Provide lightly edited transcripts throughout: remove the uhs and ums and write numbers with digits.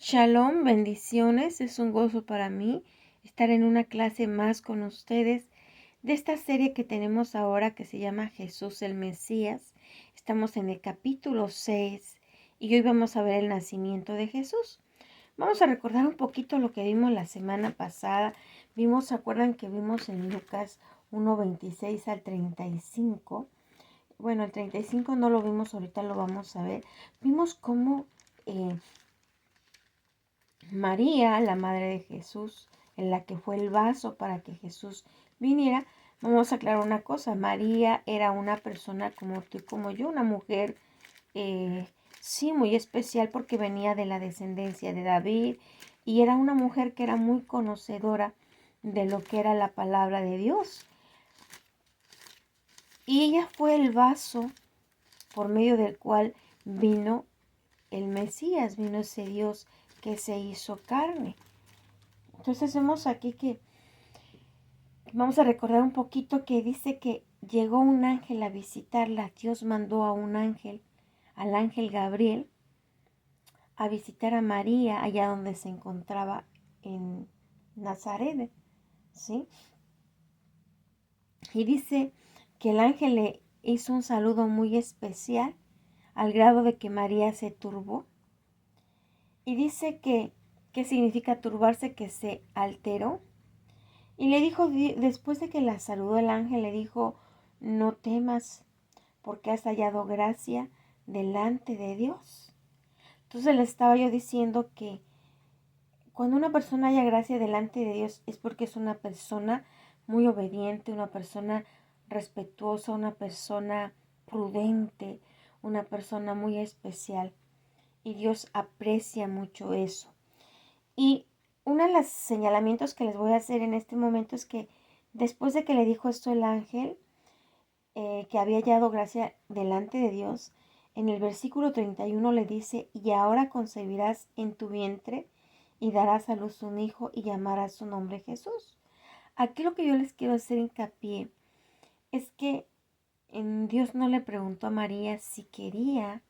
Shalom, bendiciones. Es un gozo para mí estar en una clase más con ustedes de esta serie que tenemos ahora que se llama Jesús el Mesías. Estamos en el capítulo 6 y hoy vamos a ver el nacimiento de Jesús. Vamos a recordar un poquito lo que vimos la semana pasada. ¿Se acuerdan que vimos en Lucas 1:26 al 35? Bueno, el 35 no lo vimos, ahorita lo vamos a ver. Vimos cómo María, la madre de Jesús, en la que fue el vaso para que Jesús viniera. Vamos a aclarar una cosa, María era una persona como tú y como yo, una mujer, sí, muy especial porque venía de la descendencia de David y era una mujer que era muy conocedora de lo que era la palabra de Dios. Y ella fue el vaso por medio del cual vino el Mesías, vino ese Dios que se hizo carne. Entonces vemos aquí que vamos a recordar un poquito que dice que llegó un ángel a visitarla. Dios mandó a un ángel, al ángel Gabriel, a visitar a María allá donde se encontraba en Nazaret, ¿sí? Y dice que el ángel le hizo un saludo muy especial al grado de que María se turbó. Y dice que, ¿qué significa turbarse? Que se alteró. Y le dijo, después de que la saludó el ángel, le dijo, no temas, porque has hallado gracia delante de Dios. Entonces le estaba yo diciendo que cuando una persona haya gracia delante de Dios es porque es una persona muy obediente, una persona respetuosa, una persona prudente, una persona muy especial. Y Dios aprecia mucho eso. Y uno de los señalamientos que les voy a hacer en este momento es que después de que le dijo esto el ángel, que había hallado gracia delante de Dios, en el versículo 31 le dice, y ahora concebirás en tu vientre y darás a luz un hijo y llamarás su nombre Jesús. Aquí lo que yo les quiero hacer hincapié es que Dios no le preguntó a María si quería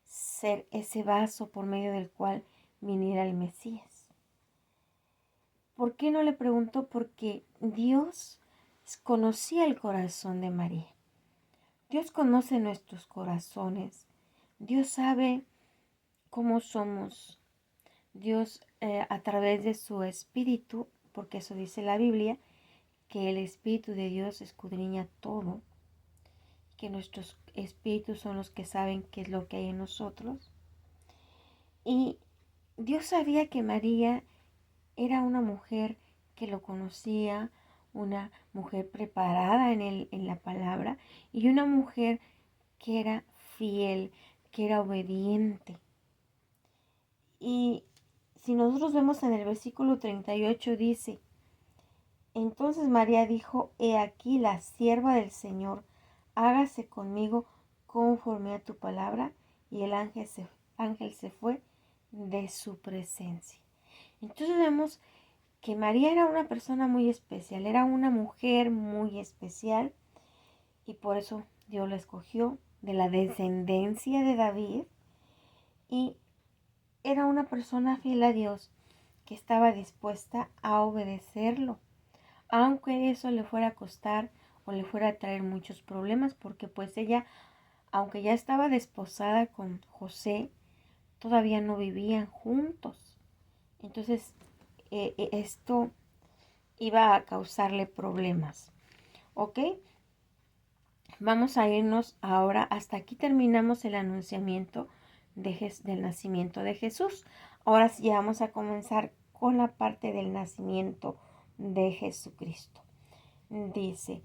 ser ese vaso por medio del cual viniera el Mesías. ¿Por qué no le preguntó? Porque Dios conocía el corazón de María. Dios conoce nuestros corazones. Dios sabe cómo somos. Dios a través de su espíritu, porque eso dice la Biblia, que el espíritu de Dios escudriña todo, que nuestros espíritus son los que saben qué es lo que hay en nosotros. Y Dios sabía que María era una mujer que lo conocía, una mujer preparada en la palabra y una mujer que era fiel, que era obediente. Y si nosotros vemos en el versículo 38 dice, entonces María dijo, he aquí la sierva del Señor, hágase conmigo conforme a tu palabra. Y el ángel se fue de su presencia. Entonces vemos que María era una persona muy especial, era una mujer muy especial y por eso Dios la escogió de la descendencia de David y era una persona fiel a Dios que estaba dispuesta a obedecerlo, aunque eso le fuera a costar o le fuera a traer muchos problemas, porque pues ella, aunque ya estaba desposada con José, todavía no vivían juntos. Entonces esto iba a causarle problemas. ¿Ok? Vamos a irnos ahora, hasta aquí terminamos el anunciamiento del nacimiento de Jesús. Ahora sí vamos a comenzar con la parte del nacimiento de Jesucristo. Dice,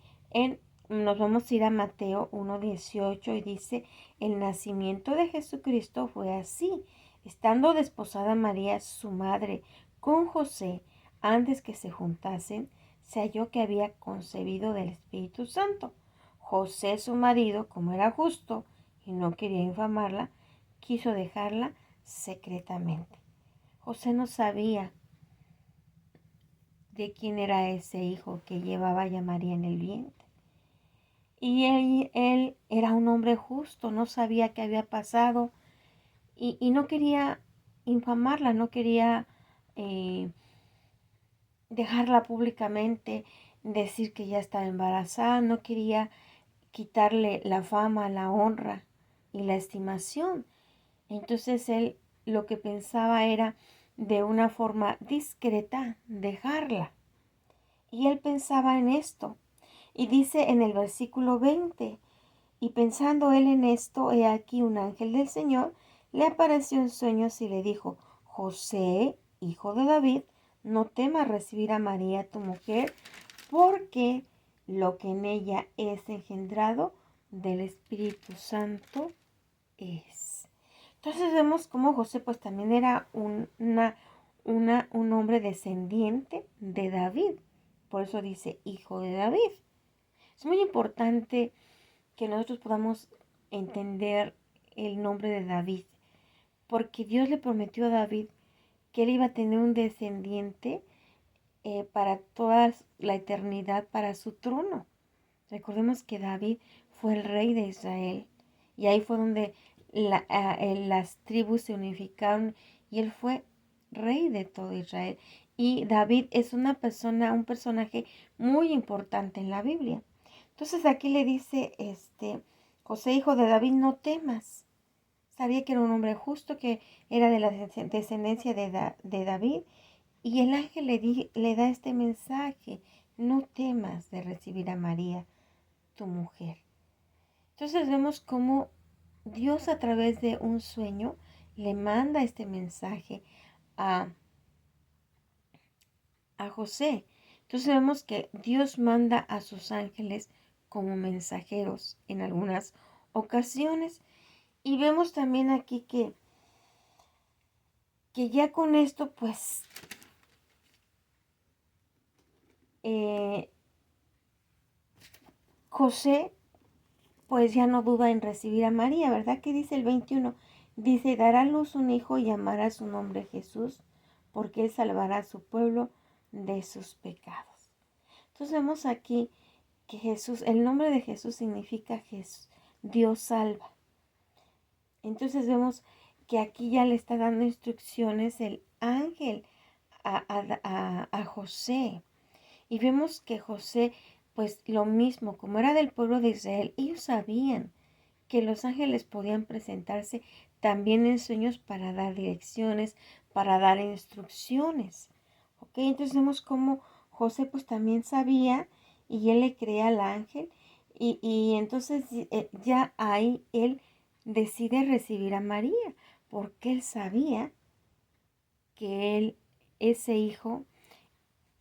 nos vamos a ir a Mateo 1:18 y dice, el nacimiento de Jesucristo fue así, estando desposada María, su madre, con José, antes que se juntasen, se halló que había concebido del Espíritu Santo. José, su marido, como era justo y no quería infamarla, quiso dejarla secretamente. José no sabía de quién era ese hijo que llevaba ya María en el vientre. Y él era un hombre justo, no sabía qué había pasado y no quería infamarla, no quería eh, dejarla públicamente, decir que ya estaba embarazada, no quería quitarle la fama, la honra y la estimación. Entonces él lo que pensaba era de una forma discreta dejarla. Y él pensaba en esto. Y dice en el versículo 20, y pensando él en esto, he aquí un ángel del Señor le apareció en sueños y le dijo, José, hijo de David, no temas recibir a María tu mujer, porque lo que en ella es engendrado del Espíritu Santo es. Entonces vemos cómo José pues también era un hombre descendiente de David. Por eso dice hijo de David. Es muy importante que nosotros podamos entender el nombre de David, porque Dios le prometió a David que él iba a tener un descendiente para toda la eternidad, para su trono. Recordemos que David fue el rey de Israel y ahí fue donde las tribus se unificaron y él fue rey de todo Israel. Y David es un personaje muy importante en la Biblia. Entonces aquí le dice, José, hijo de David, no temas. Sabía que era un hombre justo, que era de la descendencia de David. Y el ángel le da este mensaje, no temas de recibir a María, tu mujer. Entonces vemos cómo Dios a través de un sueño le manda este mensaje a, a José. Entonces vemos que Dios manda a sus ángeles como mensajeros en algunas ocasiones. Y vemos también aquí que ya con esto pues José pues ya no duda en recibir a María, ¿verdad? ¿Qué dice el 21? Dice, dará a luz un hijo y llamará su nombre Jesús, porque él salvará a su pueblo de sus pecados. Entonces vemos aquí que Jesús, el nombre de Jesús significa Jesús, Dios salva. Entonces vemos que aquí ya le está dando instrucciones el ángel a José. Y vemos que José, pues lo mismo, como era del pueblo de Israel, ellos sabían que los ángeles podían presentarse también en sueños para dar direcciones, para dar instrucciones. ¿Ok? Entonces vemos cómo José pues también sabía y él le creía al ángel y entonces ya ahí él decide recibir a María porque él sabía que ese hijo,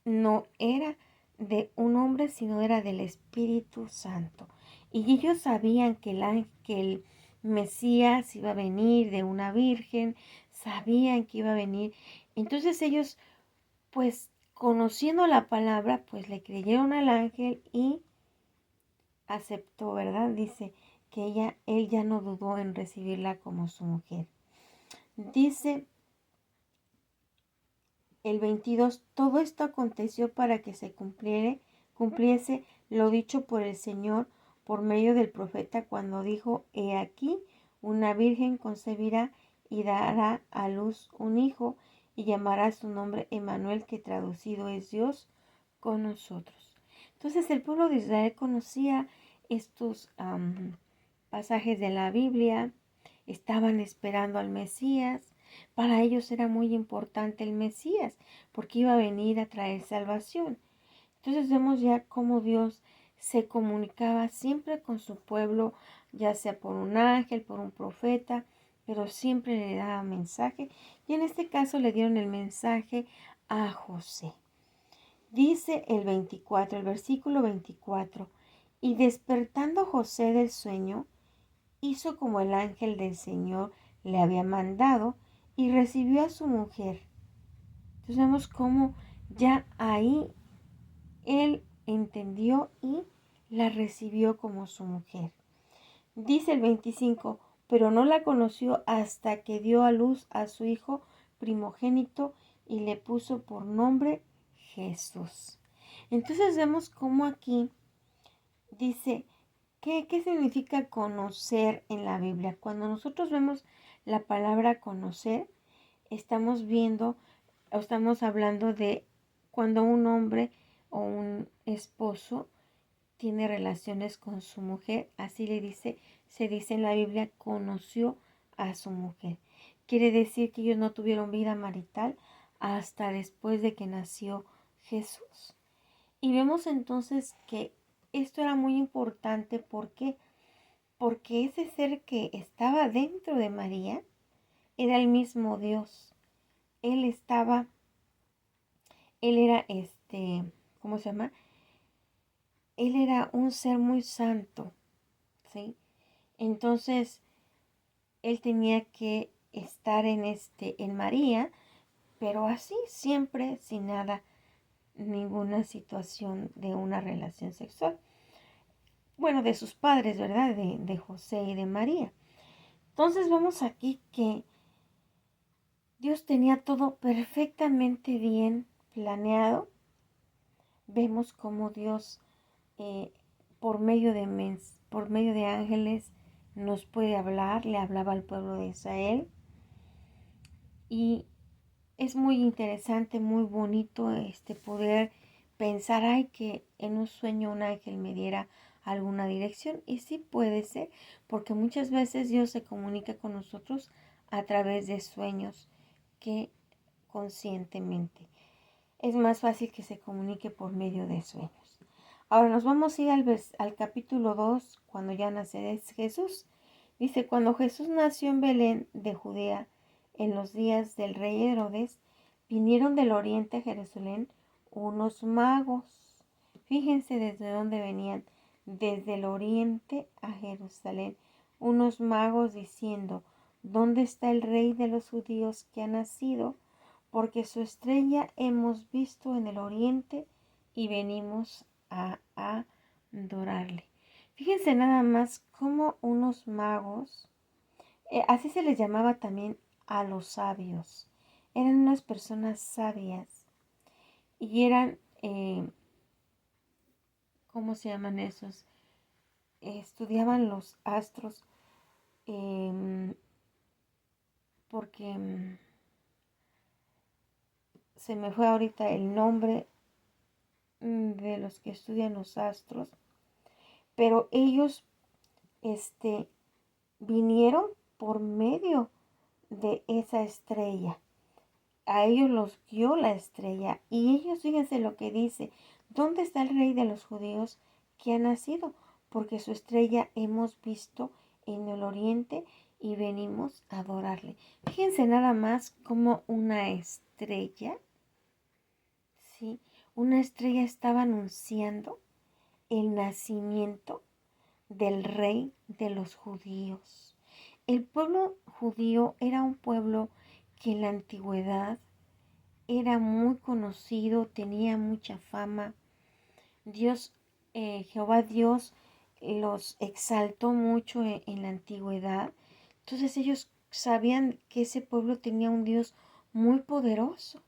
no era de un hombre, sino era del Espíritu Santo. Y ellos sabían que el Mesías iba a venir de una virgen, sabían que iba a venir. Entonces ellos, pues conociendo la palabra, pues le creyeron al ángel y aceptó, ¿verdad? Dice que él ya no dudó en recibirla como su mujer. Dice el 22, todo esto aconteció para que se cumpliese lo dicho por el Señor por medio del profeta cuando dijo, he aquí, una virgen concebirá y dará a luz un hijo y llamará su nombre Emmanuel, que traducido es Dios con nosotros. Entonces el pueblo de Israel conocía estos pasajes de la Biblia, estaban esperando al Mesías. Para ellos era muy importante el Mesías, porque iba a venir a traer salvación. Entonces vemos ya cómo Dios se comunicaba siempre con su pueblo, ya sea por un ángel, por un profeta, pero siempre le daba mensaje. Y en este caso le dieron el mensaje a José. Dice el versículo 24, y despertando José del sueño, hizo como el ángel del Señor le había mandado y recibió a su mujer. Entonces vemos cómo ya ahí él entendió y la recibió como su mujer. Dice el 25, pero no la conoció hasta que dio a luz a su hijo primogénito y le puso por nombre Jesús. Entonces vemos cómo aquí dice, ¿qué significa conocer en la Biblia? Cuando nosotros vemos la palabra conocer, estamos viendo o estamos hablando de cuando un hombre o un esposo tiene relaciones con su mujer, así se dice en la Biblia, conoció a su mujer. Quiere decir que ellos no tuvieron vida marital hasta después de que nació Jesús. Y vemos entonces que esto era muy importante. ¿Por qué? Porque ese ser que estaba dentro de María era el mismo Dios. Él era ¿cómo se llama? Él era un ser muy santo, ¿sí? Entonces, él tenía que estar en María, pero así siempre, sin nada, ninguna situación de una relación sexual. Bueno, de sus padres, ¿verdad? De José y de María. Entonces vemos aquí que Dios tenía todo perfectamente bien planeado. Vemos cómo Dios, eh, por medio de ángeles, nos puede hablar. Le hablaba al pueblo de Israel. Y es muy interesante, muy bonito poder pensar, ay, que en un sueño un ángel me diera alguna dirección. Y sí puede ser, porque muchas veces Dios se comunica con nosotros a través de sueños que conscientemente. Es más fácil que se comunique por medio de sueños. Ahora nos vamos a ir al capítulo 2, cuando ya nace Jesús. Dice, cuando Jesús nació en Belén de Judea, en los días del rey Herodes, vinieron del oriente a Jerusalén unos magos. Fíjense desde dónde venían, desde el oriente a Jerusalén, unos magos diciendo, ¿dónde está el rey de los judíos que ha nacido? Porque su estrella hemos visto en el oriente y venimos a adorarle. Fíjense nada más cómo unos magos, así se les llamaba también a los sabios, eran unas personas sabias y eran, ¿cómo se llaman esos? Estudiaban los astros, porque se me fue ahorita el nombre de los que estudian los astros, pero ellos vinieron por medio de esa estrella. A ellos los guió la estrella y ellos, fíjense lo que dice, ¿dónde está el rey de los judíos que ha nacido? Porque su estrella hemos visto en el oriente y venimos a adorarle. Fíjense nada más como una estrella, ¿sí? Una estrella estaba anunciando el nacimiento del rey de los judíos. El pueblo judío era un pueblo que en la antigüedad era muy conocido, tenía mucha fama. Dios, Jehová Dios, los exaltó mucho en la antigüedad. Entonces ellos sabían que ese pueblo tenía un Dios muy poderoso,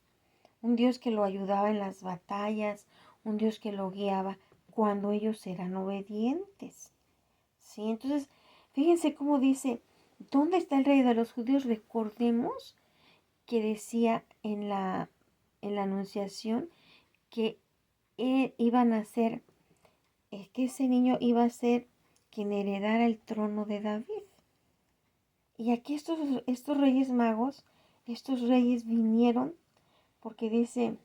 un Dios que lo ayudaba en las batallas, un Dios que lo guiaba cuando ellos eran obedientes. ¿Sí? Entonces, fíjense cómo dice, ¿dónde está el rey de los judíos? Recordemos que decía en la anunciación que iban a ser, que ese niño iba a ser quien heredara el trono de David. Y aquí estos reyes magos, estos reyes vinieron porque dice,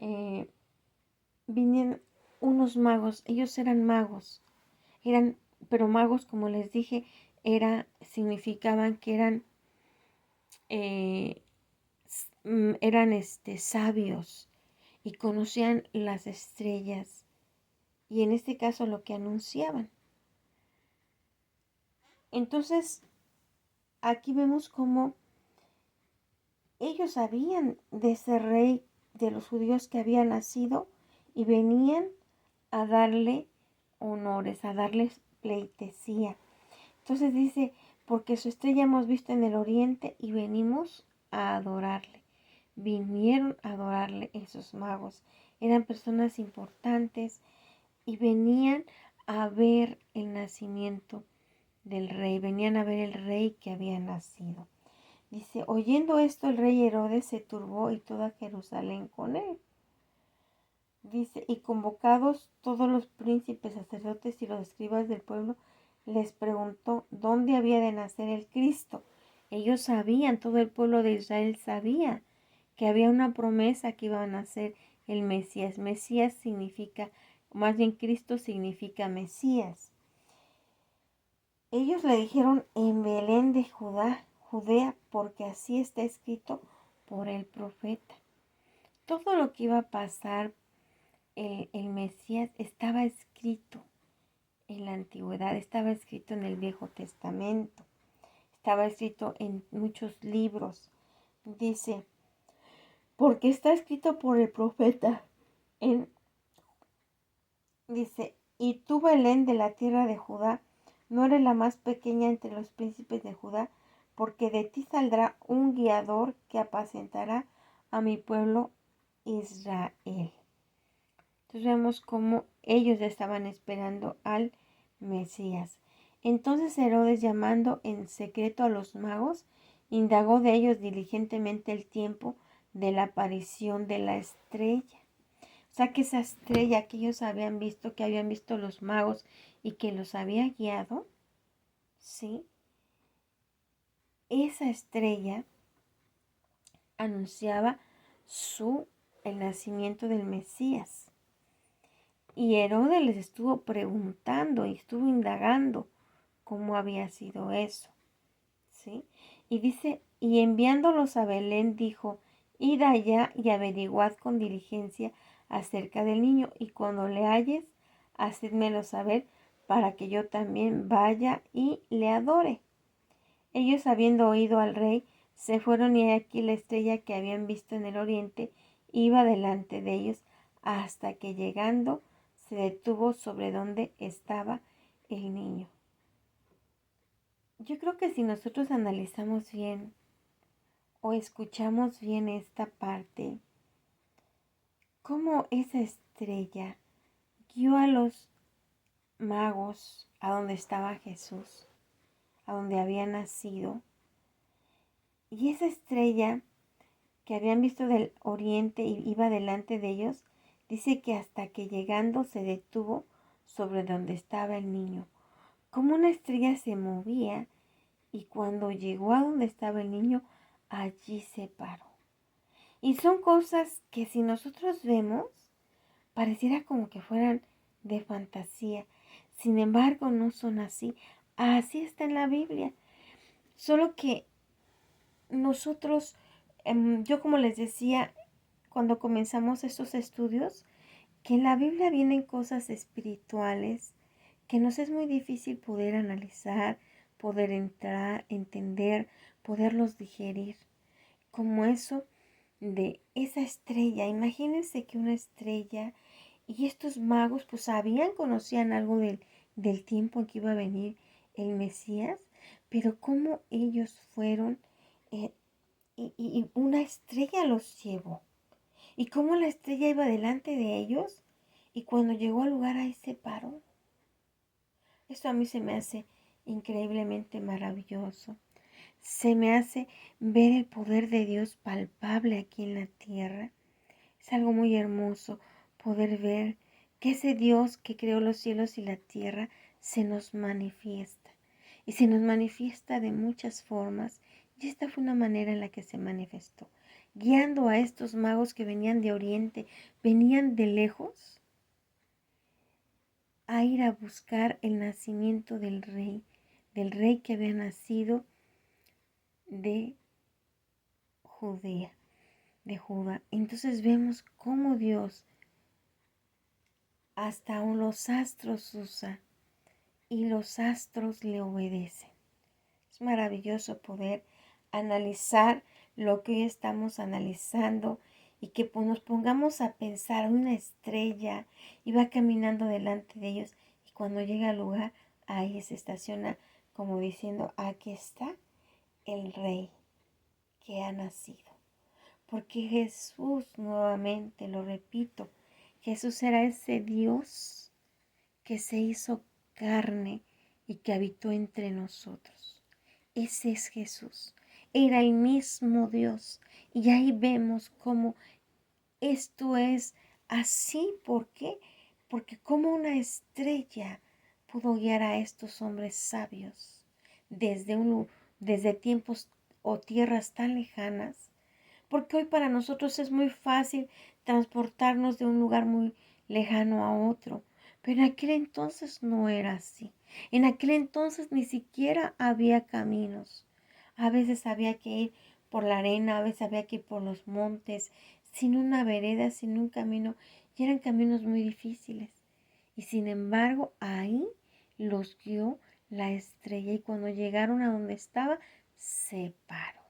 eh, vinieron unos magos, ellos eran magos, pero magos, como les dije, significaban que eh, eran sabios y conocían las estrellas y en este caso lo que anunciaban. Entonces, aquí vemos cómo ellos sabían de ese rey de los judíos que había nacido y venían a darle honores, a darles pleitesía. Entonces dice, porque su estrella hemos visto en el oriente y venimos a adorarle. Vinieron a adorarle esos magos. Eran personas importantes y venían a ver el nacimiento del rey. Venían a ver el rey que había nacido. Dice, oyendo esto el rey Herodes se turbó y toda Jerusalén con él. Dice, y convocados todos los príncipes, sacerdotes y los escribas del pueblo, les preguntó dónde había de nacer el Cristo. Ellos sabían, todo el pueblo de Israel sabía que había una promesa que iba a nacer el Mesías. Mesías significa, más bien Cristo significa Mesías. Ellos le dijeron en Belén de Judea, porque así está escrito por el profeta. Todo lo que iba a pasar el Mesías estaba escrito en la antigüedad, estaba escrito en el Viejo Testamento, estaba escrito en muchos libros. Dice, porque está escrito por el profeta. Dice, y tú, Belén, de la tierra de Judá, no eres la más pequeña entre los príncipes de Judá, porque de ti saldrá un guiador que apacentará a mi pueblo Israel. Entonces vemos cómo ellos estaban esperando al Mesías. Entonces Herodes, llamando en secreto a los magos, indagó de ellos diligentemente el tiempo de la aparición de la estrella. O sea, que esa estrella que ellos habían visto, que habían visto los magos y que los había guiado, ¿sí? Esa estrella anunciaba el nacimiento del Mesías. Y Herodes les estuvo preguntando y estuvo indagando cómo había sido eso, ¿sí? Y dice, y enviándolos a Belén dijo, id allá y averiguad con diligencia acerca del niño, y cuando le halles, hacedmelo saber, para que yo también vaya y le adore. Ellos, habiendo oído al rey, se fueron, y aquí la estrella que habían visto en el oriente iba delante de ellos, hasta que llegando se detuvo sobre donde estaba el niño. Yo creo que si nosotros analizamos bien o escuchamos bien esta parte, cómo esa estrella guió a los magos a donde estaba Jesús, a donde había nacido, y esa estrella que habían visto del oriente y iba delante de ellos, dice que hasta que llegando se detuvo sobre donde estaba el niño. Como una estrella se movía, y cuando llegó a donde estaba el niño, allí se paró. Y son cosas que si nosotros vemos, pareciera como que fueran de fantasía. Sin embargo, no son así. Así está en la Biblia. Solo que nosotros, yo como les decía, cuando comenzamos estos estudios, que en la Biblia vienen cosas espirituales que nos es muy difícil poder analizar, poder entrar, entender, poderlos digerir. Como eso de esa estrella. Imagínense que una estrella y estos magos pues sabían, conocían algo del tiempo en que iba a venir el Mesías, pero cómo ellos fueron eh, y una estrella los llevó. Y cómo la estrella iba delante de ellos y cuando llegó al lugar ahí se paró. Esto a mí se me hace increíblemente maravilloso. Se me hace ver el poder de Dios palpable aquí en la tierra. Es algo muy hermoso poder ver que ese Dios que creó los cielos y la tierra se nos manifiesta. Y se nos manifiesta de muchas formas. Y esta fue una manera en la que se manifestó. Guiando a estos magos que venían de oriente, venían de lejos, a ir a buscar el nacimiento del rey que había nacido de Judea, de Judá. Entonces vemos cómo Dios hasta aún los astros usa y los astros le obedecen. Es maravilloso poder analizar lo que hoy estamos analizando y que nos pongamos a pensar una estrella y va caminando delante de ellos y cuando llega al lugar ahí se estaciona como diciendo aquí está el rey que ha nacido. Porque Jesús, nuevamente lo repito, Jesús era ese Dios que se hizo carne y que habitó entre nosotros. Ese es Jesús. era el mismo Dios. Y ahí vemos cómo esto es así. ¿Por qué? Porque como una estrella pudo guiar a estos hombres sabios desde tiempos o tierras tan lejanas. Porque hoy para nosotros es muy fácil transportarnos de un lugar muy lejano a otro. Pero en aquel entonces no era así. En aquel entonces ni siquiera había caminos. A veces había que ir por la arena, a veces había que ir por los montes, sin una vereda, sin un camino. Y eran caminos muy difíciles. Y sin embargo, ahí los guió la estrella. Y cuando llegaron a donde estaba, se paró.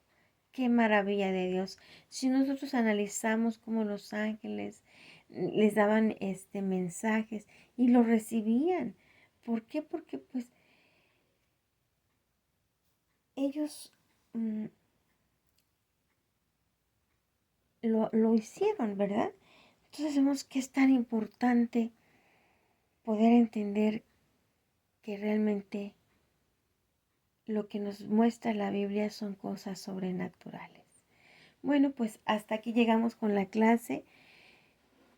Qué maravilla de Dios. Si nosotros analizamos cómo los ángeles les daban mensajes y los recibían. ¿Por qué? Porque pues ellos lo hicieron, ¿verdad? Entonces vemos que es tan importante poder entender que realmente lo que nos muestra la Biblia son cosas sobrenaturales. Bueno, pues hasta aquí llegamos con la clase.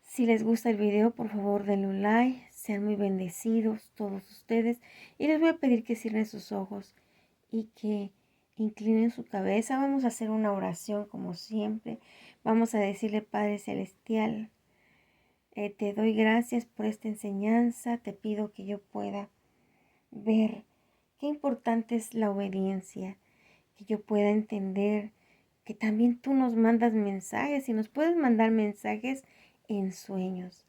Si les gusta el video, por favor denle un like. Sean muy bendecidos todos ustedes. Y les voy a pedir que cierren sus ojos y que inclinen su cabeza. Vamos a hacer una oración como siempre. Vamos a decirle: Padre Celestial, te doy gracias por esta enseñanza. Te pido que yo pueda ver qué importante es la obediencia. Que yo pueda entender que también tú nos mandas mensajes y nos puedes mandar mensajes en sueños.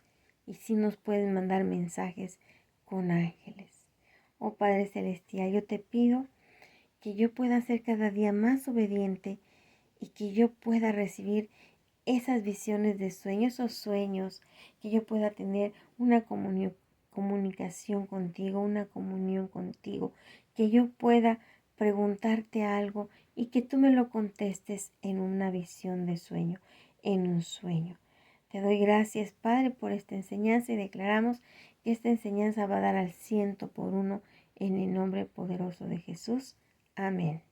Y sí nos puedes mandar mensajes con ángeles. Oh Padre Celestial, yo te pido que yo pueda ser cada día más obediente y que yo pueda recibir esas visiones de sueños, esos sueños, que yo pueda tener una comunicación contigo, una comunión contigo, que yo pueda preguntarte algo y que tú me lo contestes en una visión de sueño, en un sueño. Te doy gracias, Padre, por esta enseñanza y declaramos que esta enseñanza va a dar al 100 por 1 en el nombre poderoso de Jesús. Amén.